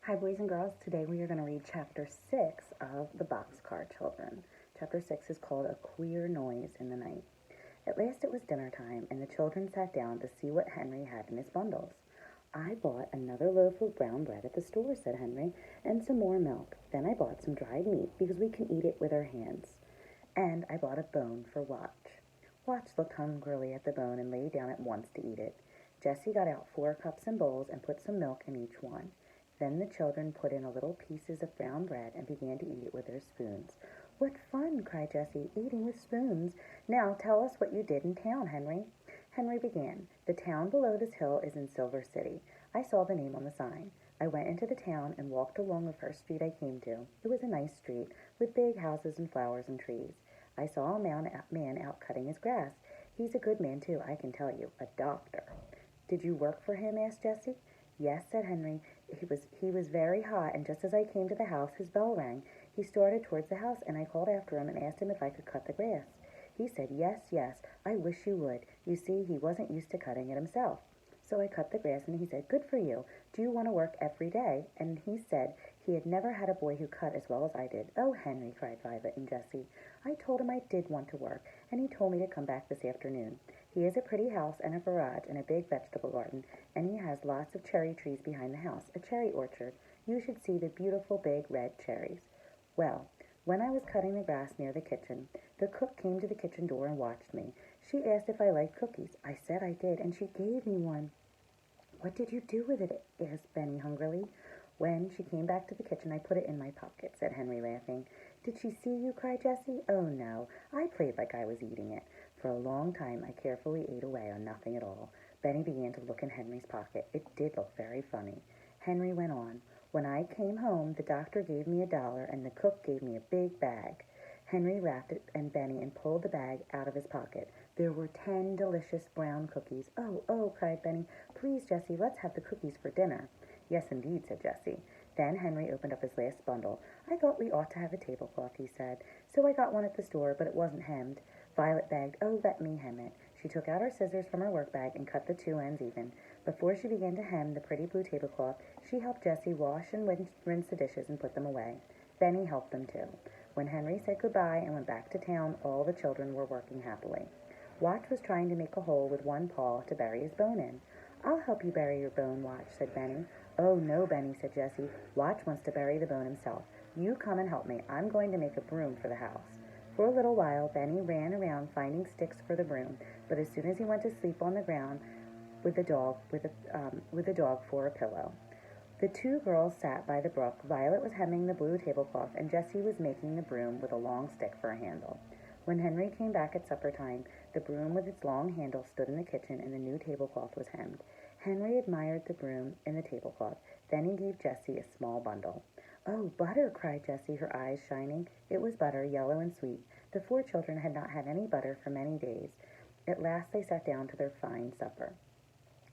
Hi, boys and girls. Today we are going to read Chapter 6 of The Boxcar Children. Chapter 6 is called A Queer Noise in the Night. At last it was dinner time, and the children sat down to see what Henry had in his bundles. I bought another loaf of brown bread at the store, said Henry, and some more milk. Then I bought some dried meat because we can eat it with our hands. And I bought a bone for Watch. Watch looked hungrily at the bone and lay down at once to eat it. Jessie got out 4 cups and bowls and put some milk in each one. Then the children put in a little pieces of brown bread and began to eat it with their spoons. "What fun!" cried Jessie, "eating with spoons. Now tell us what you did in town, Henry." Henry began. "The town below this hill is in Silver City. I saw the name on the sign. I went into the town and walked along the first street I came to. It was a nice street, with big houses and flowers and trees. I saw a man out cutting his grass. He's a good man, too, I can tell you, a doctor." "Did you work for him?" asked Jessie. "Yes," said Henry. He was very hot, and just as I came to the house, his bell rang. He started towards the house, and I called after him and asked him if I could cut the grass. He said, 'Yes, yes, I wish you would.' You see, he wasn't used to cutting it himself. So I cut the grass, and he said, 'Good for you. Do you want to work every day?' And he said he had never had a boy who cut as well as I did." "Oh, Henry," cried Violet and Jessie. "I told him I did want to work, and he told me to come back this afternoon. He has a pretty house and a garage and a big vegetable garden, and he has lots of cherry trees behind the house, a cherry orchard. You should see the beautiful big red cherries." Well, when I was cutting the grass near the kitchen, the cook came to the kitchen door and watched me. She asked if I liked cookies. I said I did, and she gave me one. "What did you do with it?" asked Benny hungrily. "When she came back to the kitchen, I put it in my pocket," said Henry, laughing. "Did she see you?" cried Jessie. "Oh, no, I played like I was eating it." For a long time I carefully ate away on nothing at all. Benny began to look in Henry's pocket. It did look very funny. Henry went on. "When I came home, the doctor gave me $1, and the cook gave me a big bag." Henry wrapped it and Benny and pulled the bag out of his pocket. There were 10 delicious brown cookies. "Oh, oh," cried Benny. "Please, Jessie, let's have the cookies for dinner." "Yes, indeed," said Jessie. Then Henry opened up his last bundle. "I thought we ought to have a tablecloth," he said. "So I got one at the store, but it wasn't hemmed." Violet begged, "Oh, let me hem it." She took out her scissors from her work bag and cut the 2 ends even. Before she began to hem the pretty blue tablecloth, she helped Jessie wash and rinse the dishes and put them away. Benny helped them too. When Henry said goodbye and went back to town, all the children were working happily. Watch was trying to make a hole with one paw to bury his bone in. "I'll help you bury your bone, Watch," said Benny. "Oh, no, Benny," said Jessie. "Watch wants to bury the bone himself. You come and help me. I'm going to make a broom for the house." For a little while, Benny ran around finding sticks for the broom, but as soon as he went to sleep on the ground with the dog for a pillow. The 2 girls sat by the brook. Violet was hemming the blue tablecloth, and Jessie was making the broom with a long stick for a handle. When Henry came back at supper time, the broom with its long handle stood in the kitchen, and the new tablecloth was hemmed. Henry admired the broom and the tablecloth. Then he gave Jessie a small bundle. "Oh, butter!" cried Jessie, her eyes shining. It was butter, yellow and sweet. The 4 children had not had any butter for many days. At last they sat down to their fine supper.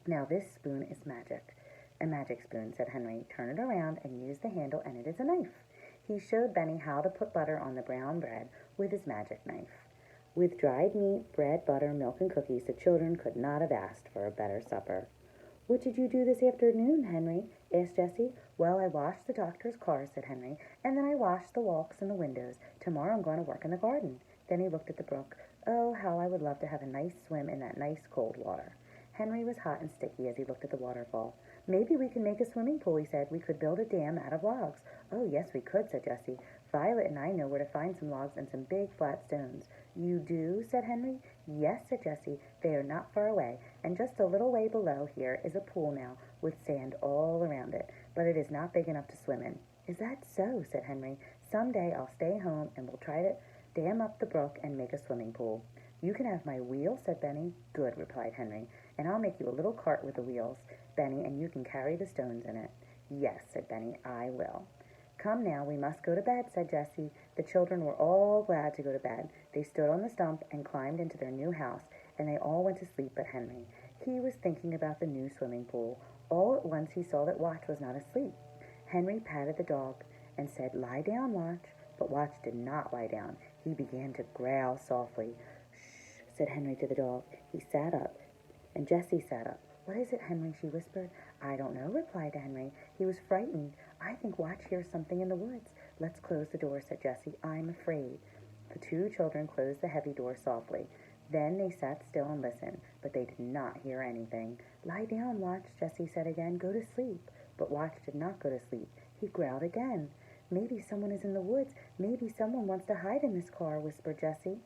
"Now this spoon is magic." "A magic spoon," said Henry. "Turn it around and use the handle, and it is a knife." He showed Benny how to put butter on the brown bread with his magic knife. With dried meat, bread, butter, milk, and cookies, the children could not have asked for a better supper. "What did you do this afternoon, Henry?" asked Jessie. "Well, I washed the doctor's car," said Henry, "and then I washed the walks and the windows. Tomorrow I'm going to work in the garden." Then he looked at the brook. "Oh, how I would love to have a nice swim in that nice cold water." Henry was hot and sticky as he looked at the waterfall. "Maybe we can make a swimming pool," he said. "We could build a dam out of logs." "Oh, yes, we could," said Jessie. "Violet and I know where to find some logs and some big flat stones." "You do?" said Henry. "Yes," said Jessie. "They are not far away, and just a little way below here is a pool now, with sand all around it, but it is not big enough to swim in." "Is that so?" said Henry. "Some day I'll stay home and we'll try to dam up the brook and make a swimming pool." "You can have my wheel," said Benny. "Good," replied Henry. "And I'll make you a little cart with the wheels, Benny, and you can carry the stones in it." "Yes," said Benny, "I will." "Come now, we must go to bed," said Jessie. The children were all glad to go to bed. They stood on the stump and climbed into their new house, and they all went to sleep but Henry. He was thinking about the new swimming pool. All at once he saw that Watch was not asleep. Henry patted the dog and said, "Lie down, Watch." But Watch did not lie down. He began to growl softly. "Shh," said Henry to the dog. He sat up, and Jessie sat up. "What is it, Henry?" she whispered. "I don't know," replied Henry. "He was frightened. I think Watch hears something in the woods." "Let's close the door," said Jessie. "I'm afraid." The two children closed the heavy door softly. Then they sat still and listened, but they did not hear anything. "Lie down, Watch," Jessie said again. "Go to sleep." But Watch did not go to sleep. He growled again. "Maybe someone is in the woods. Maybe someone wants to hide in this car," whispered Jessie.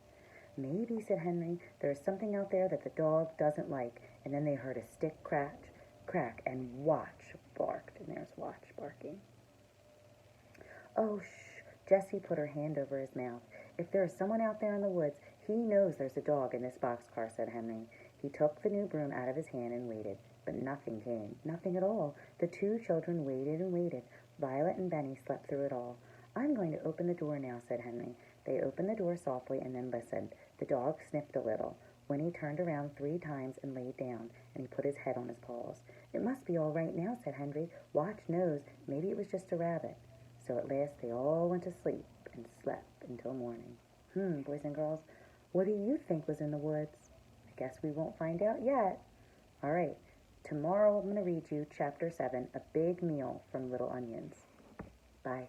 "Maybe," said Henry. "There is something out there that the dog doesn't like." And then they heard a stick crack, and Watch barked. And there's Watch barking. "Oh, shh!" Jessie put her hand over his mouth. "If there is someone out there in the woods, he knows there's a dog in this boxcar," said Henry. He took the new broom out of his hand and waited, but nothing came. Nothing at all. The two children waited and waited. Violet and Benny slept through it all. "I'm going to open the door now," said Henry. They opened the door softly and then listened. The dog sniffed a little. Winnie turned around 3 times and laid down, and he put his head on his paws. "It must be all right now," said Henry. "Watch knows. Maybe it was just a rabbit." So at last they all went to sleep and slept until morning. Boys and girls, what do you think was in the woods? I guess we won't find out yet. All right, tomorrow I'm going to read you Chapter 7, A Big Meal from Little Onions. Bye.